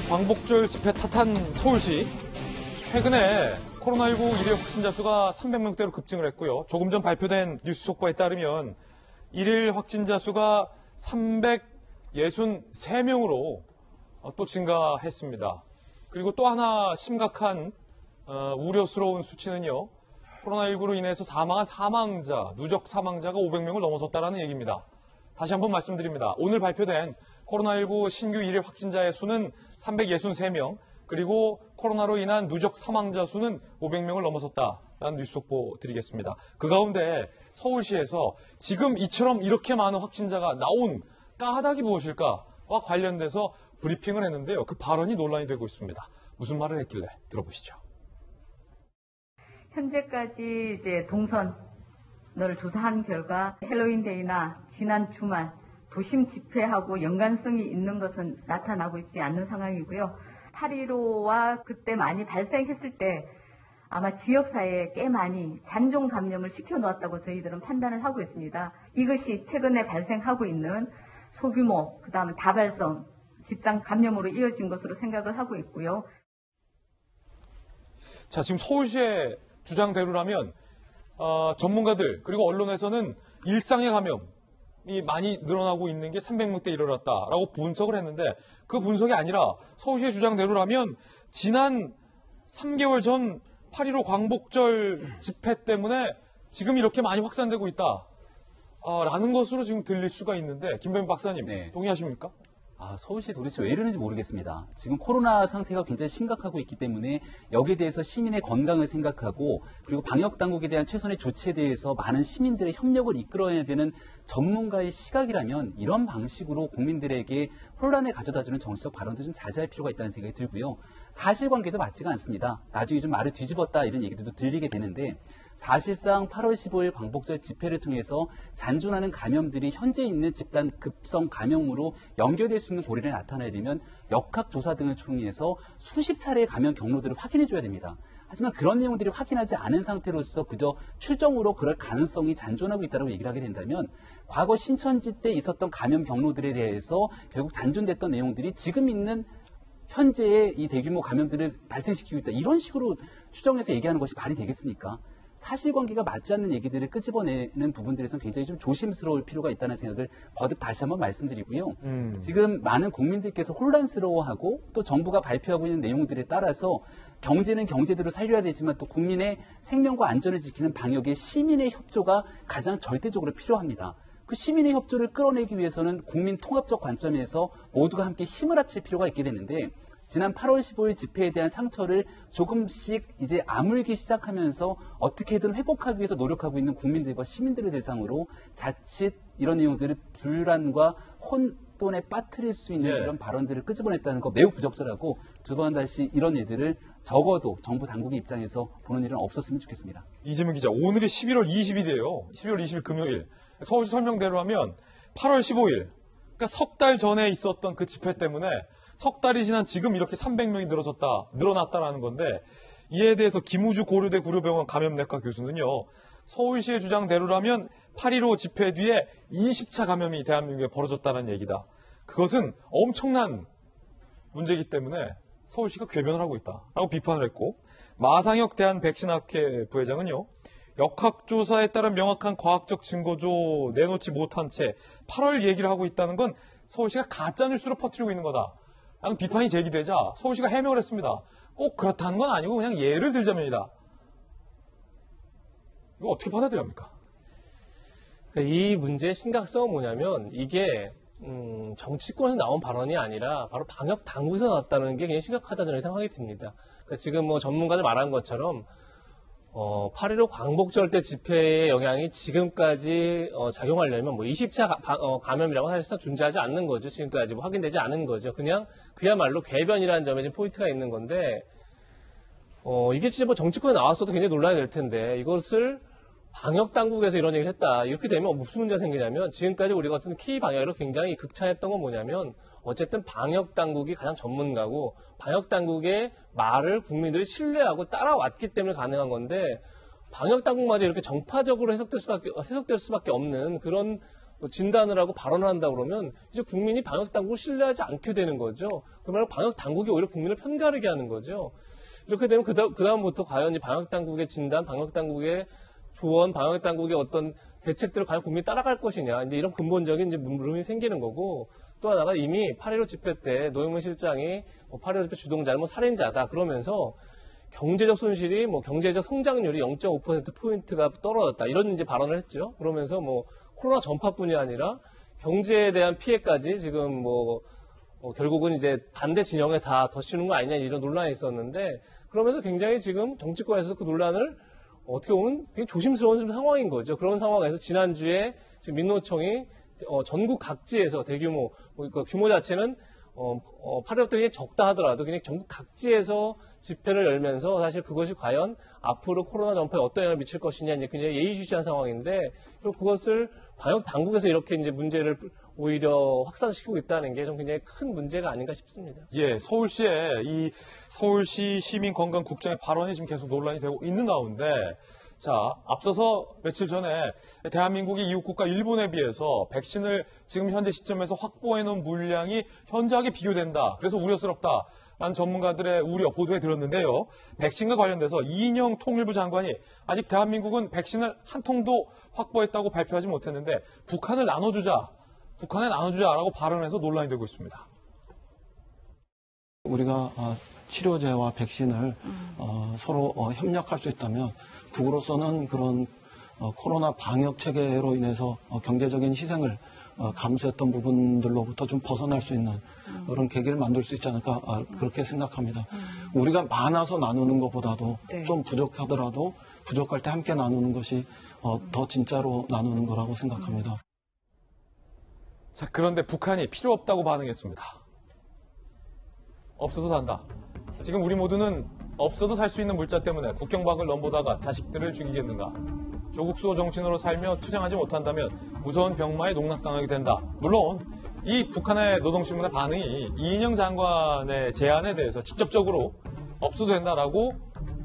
광복절 집회 탓한 서울시. 최근에 코로나19 일일 확진자 수가 300명대로 급증을 했고요. 조금 전 발표된 뉴스 속보에 따르면 일일 확진자 수가 363명으로 또 증가했습니다. 그리고 또 하나 심각한 우려스러운 수치는요. 코로나19로 인해서 사망한 사망자, 누적 사망자가 500명을 넘어섰다는 얘기입니다. 다시 한번 말씀드립니다. 오늘 발표된 코로나19 신규 일일 확진자의 수는 363명, 그리고 코로나로 인한 누적 사망자 수는 500명을 넘어섰다라는 뉴스 속보 드리겠습니다. 그 가운데 서울시에서 지금 이처럼 이렇게 많은 확진자가 나온 까닭이 무엇일까와 관련돼서 브리핑을 했는데요. 그 발언이 논란이 되고 있습니다. 무슨 말을 했길래 들어보시죠. 현재까지 이제 동선을 조사한 결과 헬로윈데이나 지난 주말 도심 집회하고 연관성이 있는 것은 나타나고 있지 않는 상황이고요. 8.15와 그때 많이 발생했을 때 아마 지역사회에 꽤 많이 잔종 감염을 시켜놓았다고 저희들은 판단을 하고 있습니다. 이것이 최근에 발생하고 있는 소규모, 그다음에 다발성 집단 감염으로 이어진 것으로 생각을 하고 있고요. 자, 지금 서울시의 주장대로라면 전문가들 그리고 언론에서는 일상의 감염이 많이 늘어나고 있는 게 300명대 이르렀다라고 분석을 했는데 그 분석이 아니라 서울시의 주장대로라면 지난 3개월 전 8.15 광복절 집회 때문에 지금 이렇게 많이 확산되고 있다. 라는 것으로 지금 들릴 수가 있는데 김병민 박사님 네. 동의하십니까? 서울시 도대체 왜 이러는지 모르겠습니다. 지금 코로나 상태가 굉장히 심각하고 있기 때문에 여기에 대해서 시민의 건강을 생각하고 그리고 방역당국에 대한 최선의 조치에 대해서 많은 시민들의 협력을 이끌어야 되는 전문가의 시각이라면 이런 방식으로 국민들에게 혼란을 가져다주는 정치적 발언도 좀 자제할 필요가 있다는 생각이 들고요. 사실관계도 맞지가 않습니다. 나중에 좀 말을 뒤집었다 이런 얘기들도 들리게 되는데 사실상 8월 15일 광복절 집회를 통해서 잔존하는 감염들이 현재 있는 집단 급성 감염으로 연결될 수 있는 고리를 나타내려면 역학조사 등을 통해서 수십 차례의 감염 경로들을 확인해줘야 됩니다. 하지만 그런 내용들이 확인하지 않은 상태로서 그저 추정으로 그럴 가능성이 잔존하고 있다고 얘기를 하게 된다면 과거 신천지 때 있었던 감염 경로들에 대해서 결국 잔존됐던 내용들이 지금 있는 현재의 이 대규모 감염들을 발생시키고 있다. 이런 식으로 추정해서 얘기하는 것이 말이 되겠습니까? 사실관계가 맞지 않는 얘기들을 끄집어내는 부분들에서는 굉장히 좀 조심스러울 필요가 있다는 생각을 거듭 다시 한번 말씀드리고요. 지금 많은 국민들께서 혼란스러워하고 또 정부가 발표하고 있는 내용들에 따라서 경제는 경제대로 살려야 되지만 또 국민의 생명과 안전을 지키는 방역에 시민의 협조가 가장 절대적으로 필요합니다. 그 시민의 협조를 끌어내기 위해서는 국민 통합적 관점에서 모두가 함께 힘을 합칠 필요가 있게 되는데 지난 8월 15일 집회에 대한 상처를 조금씩 이제 아물기 시작하면서 어떻게든 회복하기 위해서 노력하고 있는 국민들과 시민들을 대상으로 자칫 이런 내용들을 불안과 혼돈에 빠뜨릴 수 있는 이런 발언들을 끄집어냈다는 거 매우 부적절하고 두 번 다시 이런 일들을 적어도 정부 당국의 입장에서 보는 일은 없었으면 좋겠습니다. 이재명 기자, 오늘이 11월 20일이에요. 11월 20일 금요일. 서울시 설명대로 하면 8월 15일, 그러니까 석 달 전에 있었던 그 집회 때문에 석 달이 지난 지금 이렇게 300명이 늘어났다라는 건데 이에 대해서 김우주 고려대 구려병원 감염내과 교수는요. 서울시의 주장대로라면 8.15 집회 뒤에 20차 감염이 대한민국에 벌어졌다는 얘기다. 그것은 엄청난 문제이기 때문에 서울시가 궤변을 하고 있다라고 비판을 했고 마상혁 대한백신학회 부회장은요. 역학조사에 따른 명확한 과학적 증거조 내놓지 못한 채 8월 얘기를 하고 있다는 건 서울시가 가짜뉴스로 퍼뜨리고 있는 거다. 라는 비판이 제기되자 서울시가 해명을 했습니다. 꼭 그렇다는 건 아니고 그냥 예를 들자면이다. 이거 어떻게 받아들여야 합니까? 이 문제의 심각성은 뭐냐면 이게 정치권에서 나온 발언이 아니라 바로 방역 당국에서 나왔다는 게 굉장히 심각하다 저는 생각이 듭니다. 그러니까 지금 뭐 전문가들 말한 것처럼 8.15 광복절 때 집회의 영향이 지금까지 작용하려면 뭐 20차 감염이라고 사실상 존재하지 않는 거죠. 지금까지 뭐 확인되지 않은 거죠. 그냥 그야말로 궤변이라는 점에 지금 포인트가 있는 건데 이게 진짜 뭐 정치권에 나왔어도 굉장히 논란이 될 텐데 이것을 방역 당국에서 이런 얘기를 했다. 이렇게 되면 무슨 문제가 생기냐면 지금까지 우리가 어떤 K 방역으로 굉장히 극찬했던 건 뭐냐면 어쨌든 방역 당국이 가장 전문가고 방역 당국의 말을 국민들이 신뢰하고 따라왔기 때문에 가능한 건데 방역 당국마저 이렇게 정파적으로 해석될 수밖에 없는 그런 진단을 하고 발언을 한다 그러면 이제 국민이 방역 당국을 신뢰하지 않게 되는 거죠. 그러면 방역 당국이 오히려 국민을 편가르게 하는 거죠. 이렇게 되면 그다음부터 과연 이 방역 당국의 진단, 방역 당국의 조언, 방역 당국의 어떤 대책들을 과연 국민이 따라갈 것이냐, 이제 이런 근본적인 이제 물음이 생기는 거고, 또 하나가 이미 8.15 집회 때 노영민 실장이 8.15 집회 주동자는 살인자다 그러면서 경제적 손실이 경제적 성장률이 0.5%포인트가 떨어졌다 이런 이제 발언을 했죠. 그러면서 코로나 전파뿐이 아니라 경제에 대한 피해까지 지금 결국은 이제 반대 진영에 다 덧씌우는 거 아니냐 이런 논란이 있었는데, 그러면서 굉장히 지금 정치권에서 그 논란을 어떻게 보면 굉장히 조심스러운 상황인 거죠. 그런 상황에서 지난주에 지금 민노총이 전국 각지에서 대규모, 그러니까 규모 자체는 8.15 때 적다 하더라도 그냥 전국 각지에서 집회를 열면서 사실 그것이 과연 앞으로 코로나 전파에 어떤 영향을 미칠 것이냐 이제 굉장히 예의주시한 상황인데, 그리고 그것을 방역 당국에서 이렇게 이제 문제를 오히려 확산시키고 있다는 게 좀 굉장히 큰 문제가 아닌가 싶습니다. 예, 서울시의 이 서울시 시민건강국장의 발언이 지금 계속 논란이 되고 있는 가운데, 자, 앞서서 며칠 전에 대한민국이 이웃국가 일본에 비해서 백신을 지금 현재 시점에서 확보해놓은 물량이 현저하게 비교된다. 그래서 우려스럽다. 라는 전문가들의 우려 보도에 들었는데요. 백신과 관련돼서 이인영 통일부 장관이 아직 대한민국은 백신을 한 통도 확보했다고 발표하지 못했는데 북한에 나눠주자라고 발언해서 논란이 되고 있습니다. 우리가 치료제와 백신을 서로 협력할 수 있다면 국으로서는 그런 코로나 방역 체계로 인해서 경제적인 희생을 감수했던 부분들로부터 좀 벗어날 수 있는 그런 계기를 만들 수 있지 않을까 그렇게 생각합니다. 우리가 많아서 나누는 것보다도 좀 부족하더라도 부족할 때 함께 나누는 것이 더 진짜로 나누는 거라고 생각합니다. 자, 그런데 북한이 필요 없다고 반응했습니다. 없어서 산다. 지금 우리 모두는 없어도 살 수 있는 물자 때문에 국경박을 넘보다가 자식들을 죽이겠는가. 조국 수호 정신으로 살며 투쟁하지 못한다면 무서운 병마에 농락당하게 된다. 물론 이 북한의 노동신문의 반응이 이인영 장관의 제안에 대해서 직접적으로 없어도 된다라고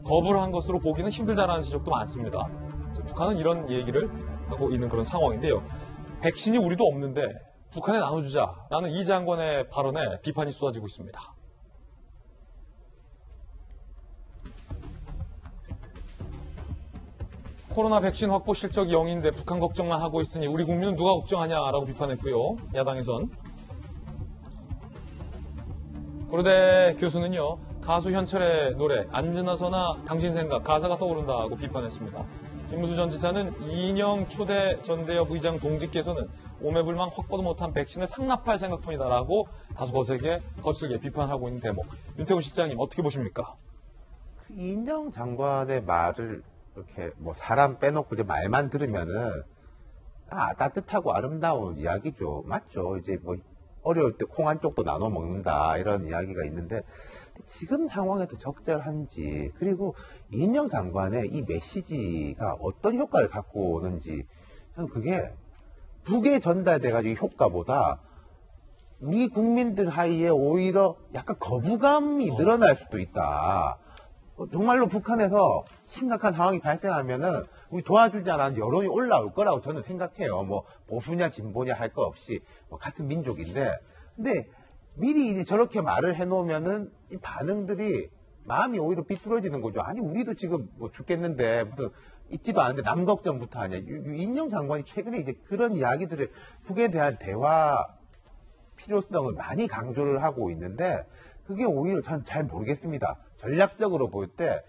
거부를 한 것으로 보기는 힘들다라는 지적도 많습니다. 북한은 이런 얘기를 하고 있는 그런 상황인데요. 백신이 우리도 없는데 북한에 나눠주자라는 이 장관의 발언에 비판이 쏟아지고 있습니다. 코로나 백신 확보 실적이 0인데 북한 걱정만 하고 있으니 우리 국민은 누가 걱정하냐라고 비판했고요. 야당에선. 고려대 교수는요. 가수 현철의 노래 안지나서나 당신 생각 가사가 떠오른다고 비판했습니다. 김무수 전 지사는 이인영 초대 전대협 의장 동지께서는 오매불망 확보도 못한 백신을 상납할 생각뿐이다라고 다소 거칠게 비판하고 있는 대목. 윤태우 실장님 어떻게 보십니까? 이인영 장관의 말을 이렇게 사람 빼놓고 이제 말만 들으면은 따뜻하고 아름다운 이야기죠. 맞죠. 이제 어려울 때 콩 한 쪽도 나눠 먹는다 이런 이야기가 있는데 지금 상황에서 적절한지, 그리고 이인영 장관의 이 메시지가 어떤 효과를 갖고 오는지, 저는 그게 북에 전달돼가지고 효과보다 우리 국민들 사이에 오히려 약간 거부감이 늘어날 수도 있다. 정말로 북한에서 심각한 상황이 발생하면은 우리 도와주자라는 여론이 올라올 거라고 저는 생각해요. 보수냐 진보냐 할 거 없이 같은 민족인데, 근데 미리 이제 저렇게 말을 해놓으면은 이 반응들이 마음이 오히려 비뚤어지는 거죠. 아니 우리도 지금 죽겠는데 무슨 있지도 않은데 남 걱정부터 하냐. 이인영 장관이 최근에 이제 그런 이야기들을 북에 대한 대화 필요성을 많이 강조를 하고 있는데 그게 오히려 전 잘 모르겠습니다. 전략적으로 볼 때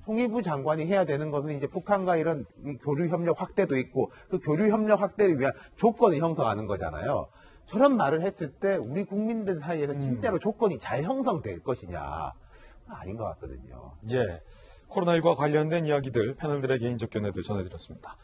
통일부 장관이 해야 되는 것은 이제 북한과 이런 교류 협력 확대도 있고 그 교류 협력 확대를 위한 조건을 형성하는 거잖아요. 저런 말을 했을 때 우리 국민들 사이에서 진짜로 조건이 잘 형성될 것이냐, 아닌 것 같거든요. 예, 코로나19와 관련된 이야기들 패널들의 개인적 견해들 전해드렸습니다.